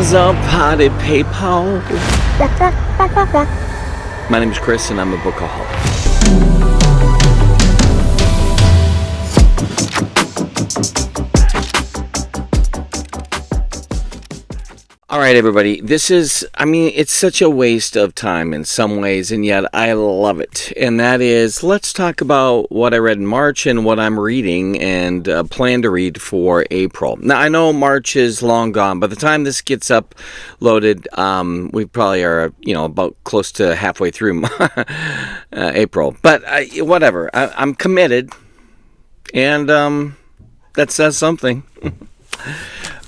was a party people. My name is Chris and I'm a bookaholic. All right, everybody, it's such a waste of time in some ways, and yet I love it. And that is, let's talk about what I read in March and what I'm reading and plan to read for April. Now, I know March is long gone. By the time this gets uploaded, we probably are, about close to halfway through April. But whatever, I'm committed, and that says something.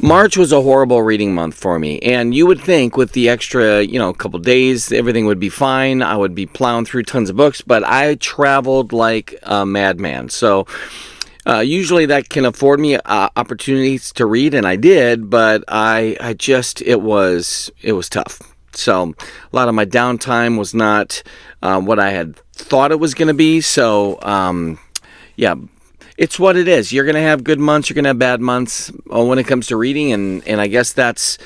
March was a horrible reading month for me, and you would think with the extra, couple days, everything would be fine. I would be plowing through tons of books, but I traveled like a madman. So usually that can afford me opportunities to read, and I did, but it was tough. So a lot of my downtime was not what I had thought it was going to be. So yeah. It's what it is. You're going to have good months. You're going to have bad months when it comes to reading, and I guess that's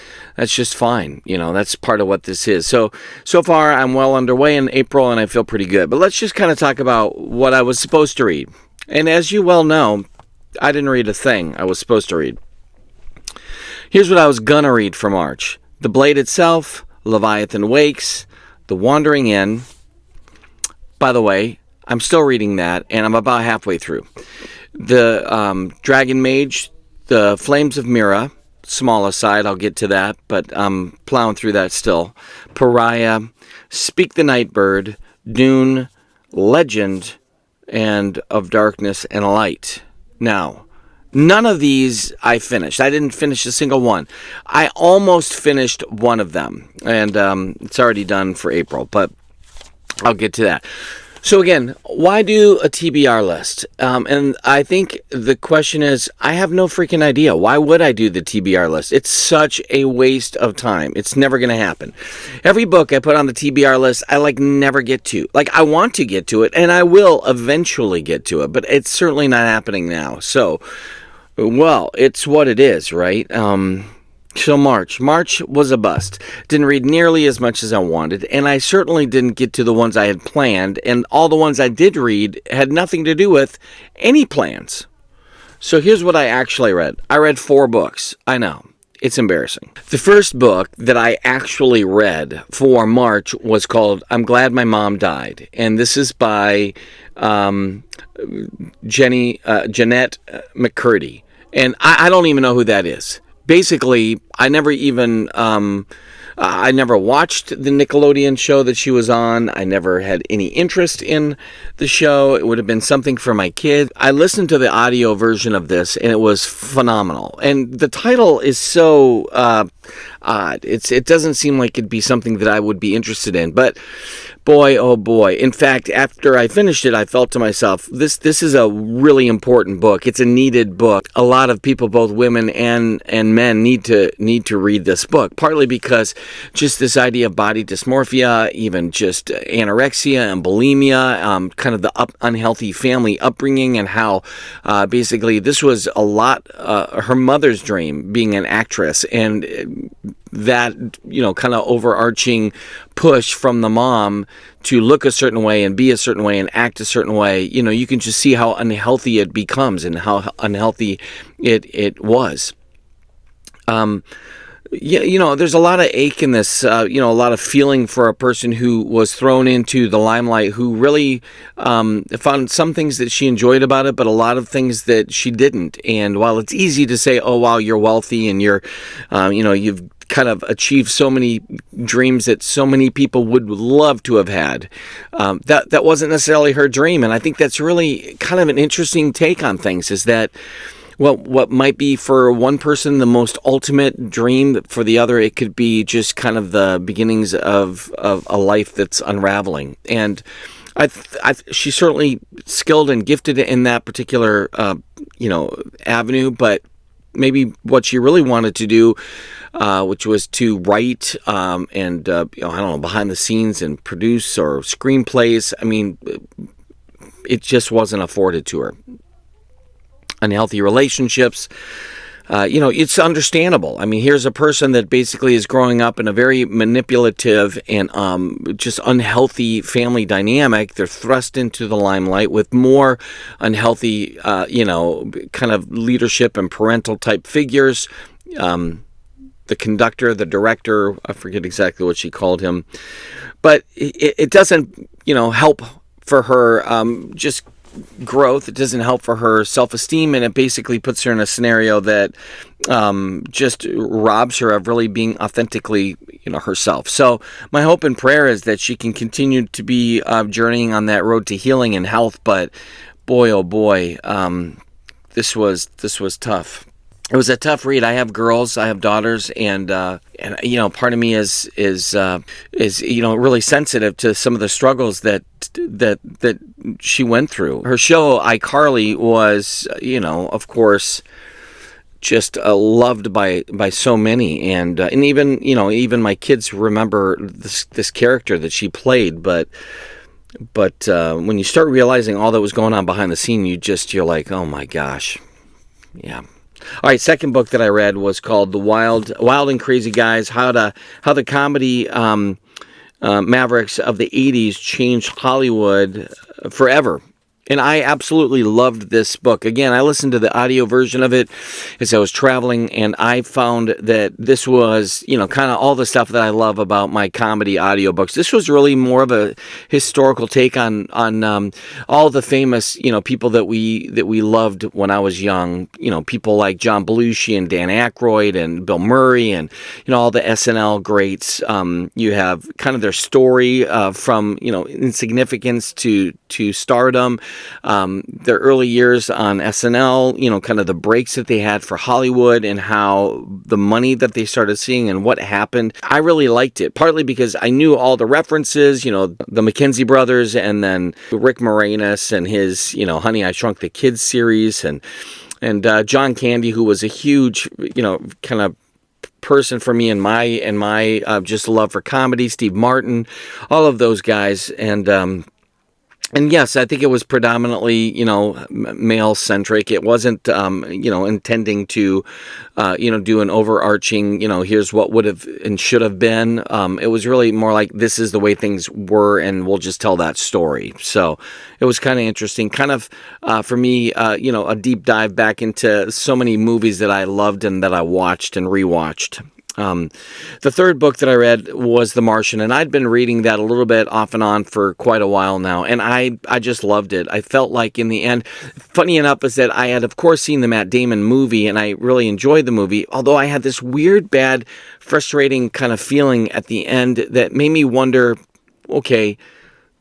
just fine. That's part of what this is. So far, I'm well underway in April, and I feel pretty good. But let's just kind of talk about what I was supposed to read. And as you well know, I didn't read a thing I was supposed to read. Here's what I was going to read for March. The Blade Itself, Leviathan Wakes, The Wandering Inn. By the way, I'm still reading that, and I'm about halfway through. The Dragon Mage, The Flames of Mira, small aside, I'll get to that, but I'm plowing through that still. Pariah, Speak the Nightbird, Dune, Legend, and Of Darkness and Light. Now, none of these I finished. I didn't finish a single one. I almost finished one of them, and it's already done for April, but I'll get to that. So again, why do a TBR list? And I think the question is, I have no freaking idea. Why would I do the TBR list? It's such a waste of time. It's never going to happen. Every book I put on the TBR list, I never get to. I want to get to it, and I will eventually get to it, but it's certainly not happening now. So, well, it's what it is, right? So March was a bust. Didn't read nearly as much as I wanted, and I certainly didn't get to the ones I had planned, and all the ones I did read had nothing to do with any plans. So here's what I actually read. I read 4 books. I know. It's embarrassing. The first book that I actually read for March was called I'm Glad My Mom Died, and this is by Jeanette McCurdy, and I don't even know who that is. Basically, I never watched the Nickelodeon show that she was on. I never had any interest in the show. It would have been something for my kid. I listened to the audio version of this, and it was phenomenal. And the title is so odd. It doesn't seem like it'd be something that I would be interested in. But boy, oh boy. In fact, after I finished it, I felt to myself, this is a really important book. It's a needed book. A lot of people, both women and men, need to read this book, partly because just this idea of body dysmorphia, even just anorexia and bulimia, kind of the unhealthy family upbringing, and how basically this was a lot her mother's dream, being an actress, and that, kind of overarching push from the mom to look a certain way and be a certain way and act a certain way. You can just see how unhealthy it becomes and how unhealthy it was. There's a lot of ache in this, a lot of feeling for a person who was thrown into the limelight, who really found some things that she enjoyed about it, but a lot of things that she didn't. And while it's easy to say, oh, wow, you're wealthy and you're, you've kind of achieved so many dreams that so many people would love to have had, that wasn't necessarily her dream. And I think that's really kind of an interesting take on things, is that, well, what might be for one person the most ultimate dream, for the other it could be just kind of the beginnings of a life that's unraveling. And she's certainly skilled and gifted in that particular avenue, but maybe what she really wanted to do, which was to write and behind the scenes and produce or screenplays, it just wasn't afforded to her. Unhealthy relationships, it's understandable. I mean, here's a person that basically is growing up in a very manipulative and just unhealthy family dynamic. They're thrust into the limelight with more unhealthy, kind of leadership and parental type figures. The conductor, the director, I forget exactly what she called him, but it doesn't, help for her just growth. It doesn't help for her self-esteem, and it basically puts her in a scenario that just robs her of really being authentically, herself. So my hope and prayer is that she can continue to be journeying on that road to healing and health. But boy, oh boy, this was tough. It was a tough read. I have girls, I have daughters, and part of me is really sensitive to some of the struggles that she went through. Her show iCarly was, of course, just loved by so many, and even my kids remember this character that she played, but when you start realizing all that was going on behind the scene, you're like, oh my gosh, yeah. All right, second book that I read was called The Wild and Crazy Guys: How the Comedy Mavericks of the 80s Changed Hollywood Forever. And I absolutely loved this book. Again, I listened to the audio version of it as I was traveling, and I found that this was, kind of all the stuff that I love about my comedy audiobooks. This was really more of a historical take on all the famous, people that we loved when I was young. People like John Belushi and Dan Aykroyd and Bill Murray and, all the SNL greats. You have kind of their story from, insignificance to stardom. Their early years on SNL, kind of the breaks that they had for Hollywood and how the money that they started seeing and what happened. I really liked it, partly because I knew all the references, the McKenzie brothers, and then Rick Moranis and his, Honey, I Shrunk the Kids series, and John Candy, who was a huge, kind of person for me in my just love for comedy. Steve Martin, all of those guys, and yes, I think it was predominantly, male-centric. It wasn't, intending to, do an overarching, here's what would have and should have been. It was really more like, this is the way things were, and we'll just tell that story. So it was kind of interesting. Kind of, for me, a deep dive back into so many movies that I loved and that I watched and rewatched. The third book that I read was The Martian, and I'd been reading that a little bit off and on for quite a while now, and I just loved it. I felt like in the end, funny enough is that I had, of course, seen the Matt Damon movie, and I really enjoyed the movie, although I had this weird, bad, frustrating kind of feeling at the end that made me wonder, okay,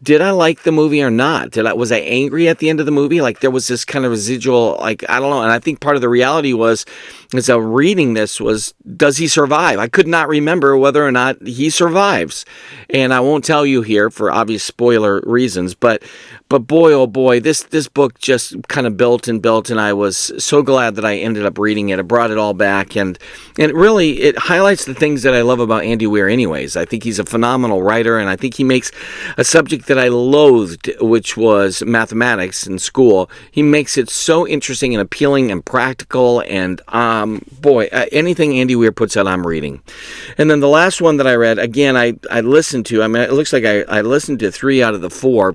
did I like the movie or not? Was I angry at the end of the movie? Like, there was this kind of residual, like, I don't know. And I think part of the reality was, as I was reading this, was, does he survive? I could not remember whether or not he survives. And I won't tell you here for obvious spoiler reasons, but boy, oh boy, this book just kind of built, and I was so glad that I ended up reading it. It brought it all back, and it highlights the things that I love about Andy Weir anyways. I think he's a phenomenal writer, and I think he makes a subject that I loathed, which was mathematics in school. He makes it so interesting and appealing and practical, and anything Andy Weir puts out, I'm reading. And then the last one that I read, again, I listened to, it looks like I listened to 3 out of the 4,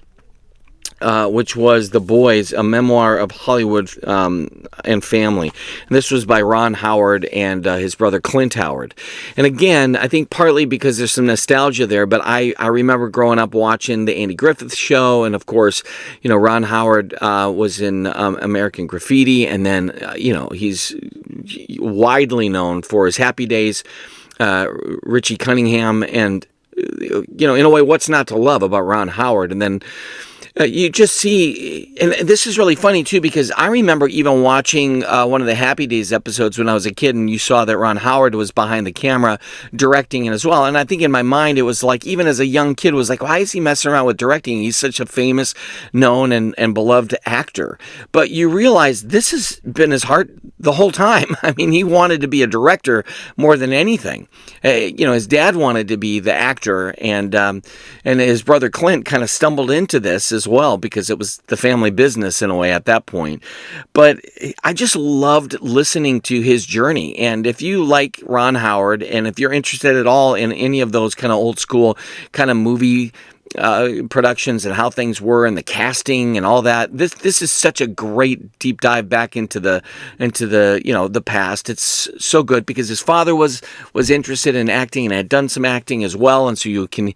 which was The Boys, a memoir of Hollywood and family. And this was by Ron Howard and his brother Clint Howard. And again, I think partly because there's some nostalgia there, but I remember growing up watching the Andy Griffith Show, and of course, Ron Howard was in American Graffiti, and then, he's widely known for his Happy Days, Richie Cunningham, and, in a way, what's not to love about Ron Howard? And then you just see, and this is really funny too, because I remember even watching one of the Happy Days episodes when I was a kid, and you saw that Ron Howard was behind the camera directing it as well. And I think in my mind, it was like, even as a young kid, was like, why is he messing around with directing? He's such a famous, known, and beloved actor. But you realize this has been his heart the whole time. I mean, he wanted to be a director more than anything. His dad wanted to be the actor, and his brother Clint kind of stumbled into this as as well, because it was the family business in a way at that point. But I just loved listening to his journey. And if you like Ron Howard, and if you're interested at all in any of those kind of old school kind of movie productions and how things were and the casting and all that, this is such a great deep dive back into the the past. It's so good because his father was interested in acting and had done some acting as well, and so you can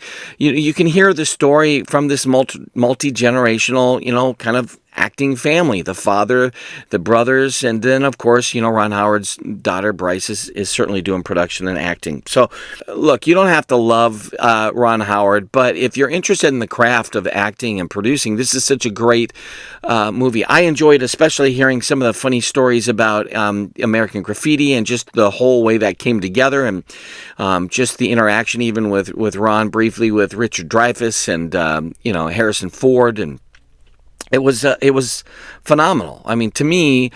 hear the story from this multi-generational kind of acting family, the father, the brothers, and then of course Ron Howard's daughter Bryce is certainly doing production and acting. So look, you don't have to love Ron Howard, but if you're interested in the craft of acting and producing, this is such a great movie. I enjoyed especially hearing some of the funny stories about American Graffiti and just the whole way that came together, and just the interaction even with Ron briefly with Richard Dreyfuss and Harrison Ford, and it was phenomenal. I mean, to me,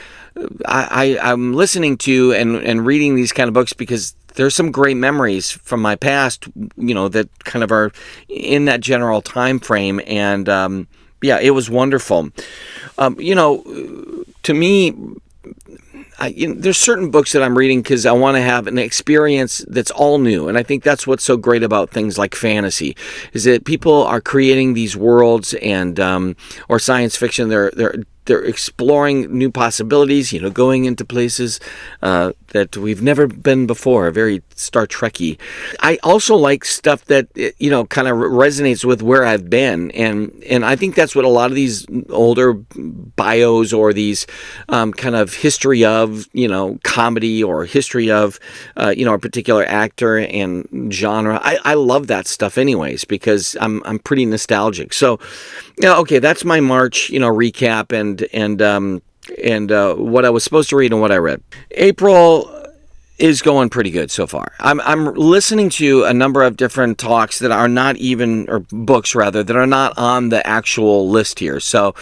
I'm listening to and reading these kind of books because there's some great memories from my past, that kind of are in that general time frame. And it was wonderful. To me, there's certain books that I'm reading because I want to have an experience that's all new. And I think that's what's so great about things like fantasy, is that people are creating these worlds and or science fiction. They're exploring new possibilities, going into places that we've never been before, very Star Trek-y. I also like stuff that, kind of resonates with where I've been. And I think that's what a lot of these older bios or these kind of history of, comedy or history of, a particular actor and genre. I love that stuff anyways, because I'm pretty nostalgic. So, okay, that's my March, recap and what I was supposed to read and what I read. April is going pretty good so far. I'm listening to a number of different talks that are not even, or books rather, that are not on the actual list here. So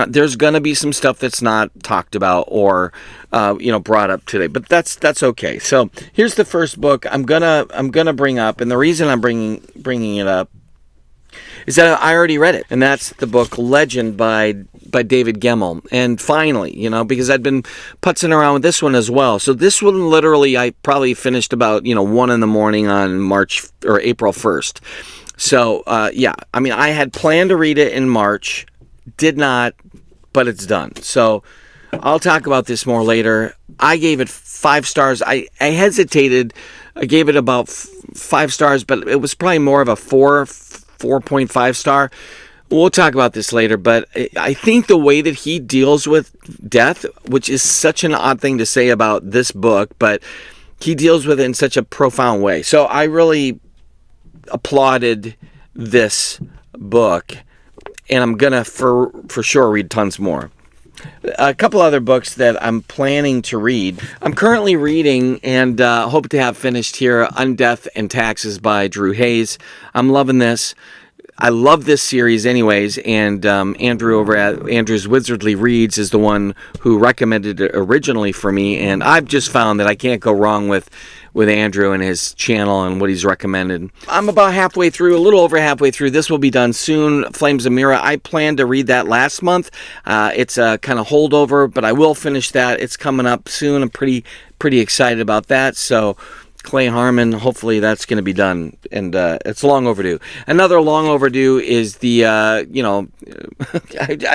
there's going to be some stuff that's not talked about or brought up today, but that's okay. So here's the first book I'm gonna bring up, and the reason I'm bringing it up is that I already read it, and that's the book Legend by David Gemmell. And finally, because I'd been putzing around with this one as well. So this one, literally, I probably finished about 1 in the morning on April 1st. So I had planned to read it in March, did not, but it's done. So I'll talk about this more later. I gave it 5 stars. I hesitated. I gave it about 5 stars, but it was probably more of a 4.5 star. We'll talk about this later, but I think the way that he deals with death, which is such an odd thing to say about this book, but he deals with it in such a profound way. So I really applauded this book, and I'm gonna for sure read tons more. A couple other books that I'm planning to read. I'm currently reading and hope to have finished here, Undeath and Taxes by Drew Hayes. I'm loving this. I love this series anyways, and Andrew over at Andrew's Wizardly Reads is the one who recommended it originally for me, and I've just found that I can't go wrong with Andrew and his channel and what he's recommended. I'm about halfway through, a little over halfway through. This will be done soon. Flames of Mira. I planned to read that last month. It's a kind of holdover, but I will finish that. It's coming up soon. I'm pretty excited about that. So Clay Harmon, hopefully that's going to be done, and it's long overdue. Another long overdue is the, I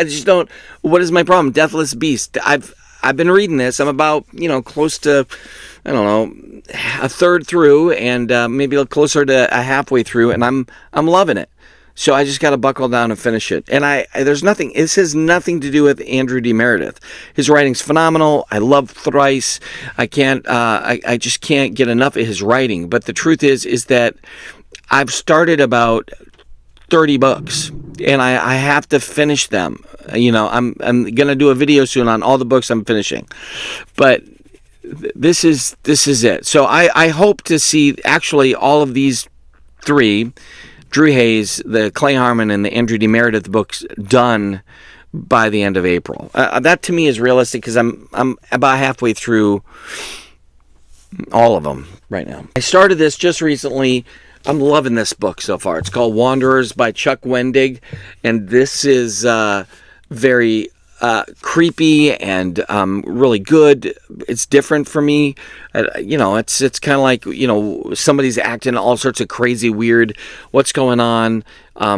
just don't, what is my problem? Deathless Beast. I've been reading this. I'm about, close to, I don't know, a third through, and maybe closer to a halfway through, and I'm loving it. So I just got to buckle down and finish it. And this has nothing to do with Andrew D. Meredith. His writing's phenomenal. I love Thrice. I just can't get enough of his writing. But the truth is that I've started about 30 books, and I have to finish them. I'm going to do a video soon on all the books I'm finishing. But this is it. So I hope to see actually all of these 3, Drew Hayes, the Clay Harmon, and the Andrew D. Meredith books done by the end of April. That to me is realistic because I'm about halfway through all of them right now. I started this just recently. I'm loving this book so far. It's called Wanderers by Chuck Wendig, and this is very creepy and really good. It's different for me. It's kind of like, somebody's acting all sorts of crazy, weird. What's going on? Are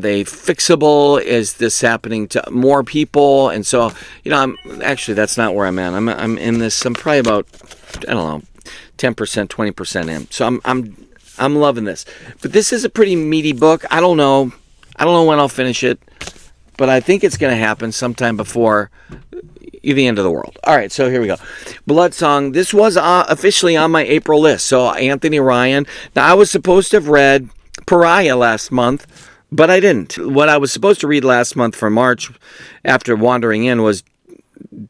they fixable? Is this happening to more people? And so, I'm actually, that's not where I'm at. I'm in this. I'm probably about, I don't know, 10%, 20% in. So I'm loving this. But this is a pretty meaty book. I don't know when I'll finish it, but I think it's going to happen sometime before the end of the world. All right, so here we go. Blood Song. This was officially on my April list. So Anthony Ryan. Now, I was supposed to have read Pariah last month, but I didn't. What I was supposed to read last month for March after Wandering In was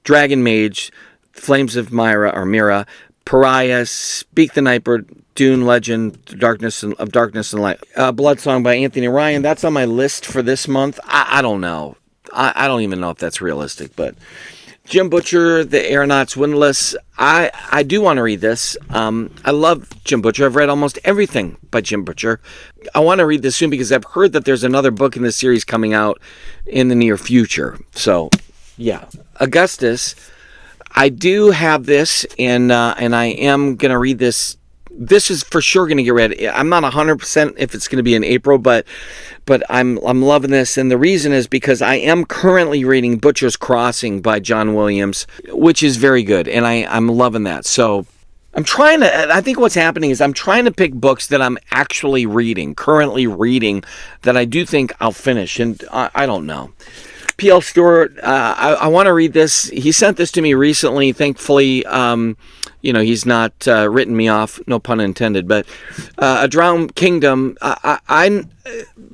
Dragon Mage, Flames of Mira, Pariah, Speak the Nightbird, Dune Legend, Darkness and Light. Blood Song by Anthony Ryan. That's on my list for this month. I don't know. I don't even know if that's realistic, but Jim Butcher, The Aeronauts Windlass. I do want to read this. I love Jim Butcher. I've read almost everything by Jim Butcher. I want to read this soon because I've heard that there's another book in this series coming out in the near future. So, yeah. Augustus. I do have this, and I am going to read this. This is for sure going to get read. I'm not 100% if it's going to be in April, but I'm loving this, and the reason is because I am currently reading Butcher's Crossing by John Williams, which is very good, and I'm loving that. So I think what's happening is I'm trying to pick books that I'm actually currently reading, that I do think I'll finish, and I don't know. P.L. Stewart, I want to read this. He sent this to me recently. Thankfully, he's not written me off, no pun intended. But A Drowned Kingdom, I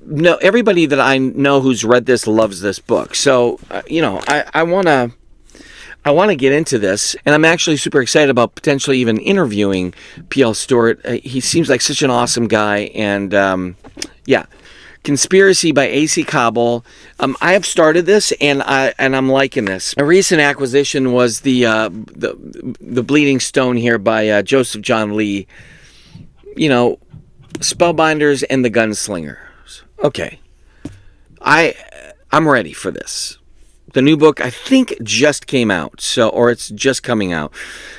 know everybody that I know who's read this loves this book. So, I want to get into this, and I'm actually super excited about potentially even interviewing P.L. Stewart. He seems like such an awesome guy, and yeah. Conspiracy by A.C. Cobble. I have started this, and I'm liking this. A recent acquisition was the Bleeding Stone here by Joseph John Lee. Spellbinders and the Gunslingers. Okay, I'm ready for this. The new book, I think, just came out, or it's just coming out.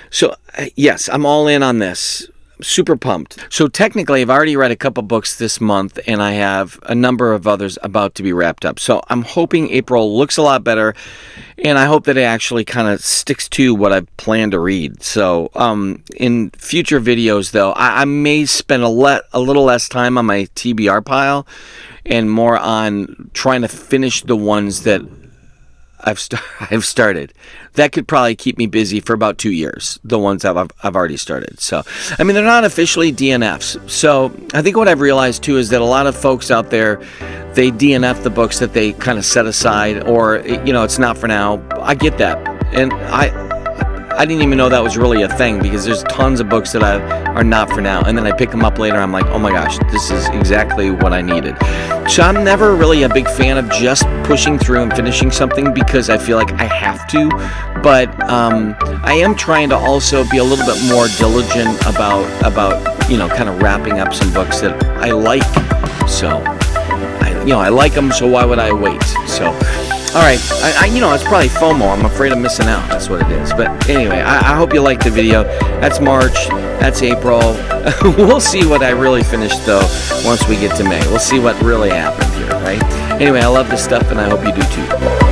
So yes, I'm all in on this. Super pumped. So technically, I've already read a couple books this month, and I have a number of others about to be wrapped up. So I'm hoping April looks a lot better, and I hope that it actually kind of sticks to what I plan to read. So in future videos, though, I may spend a little less time on my TBR pile and more on trying to finish the ones that I've started. That could probably keep me busy for about 2 years, the ones I've already started. So, I mean, they're not officially DNFs. So, I think what I've realized, too, is that a lot of folks out there, they DNF the books that they kind of set aside, or, it's not for now. I get that. And I didn't even know that was really a thing, because there's tons of books that are not for now. And then I pick them up later, I'm like, oh my gosh, this is exactly what I needed. So I'm never really a big fan of just pushing through and finishing something because I feel like I have to. But I am trying to also be a little bit more diligent about kind of wrapping up some books that I like. So, I like them, so why would I wait? So, all right, it's probably FOMO. I'm afraid of missing out. That's what it is. But anyway, I hope you liked the video. That's March. That's April. We'll see what I really finished, though, once we get to May. We'll see what really happened here, right? Anyway, I love this stuff, and I hope you do, too.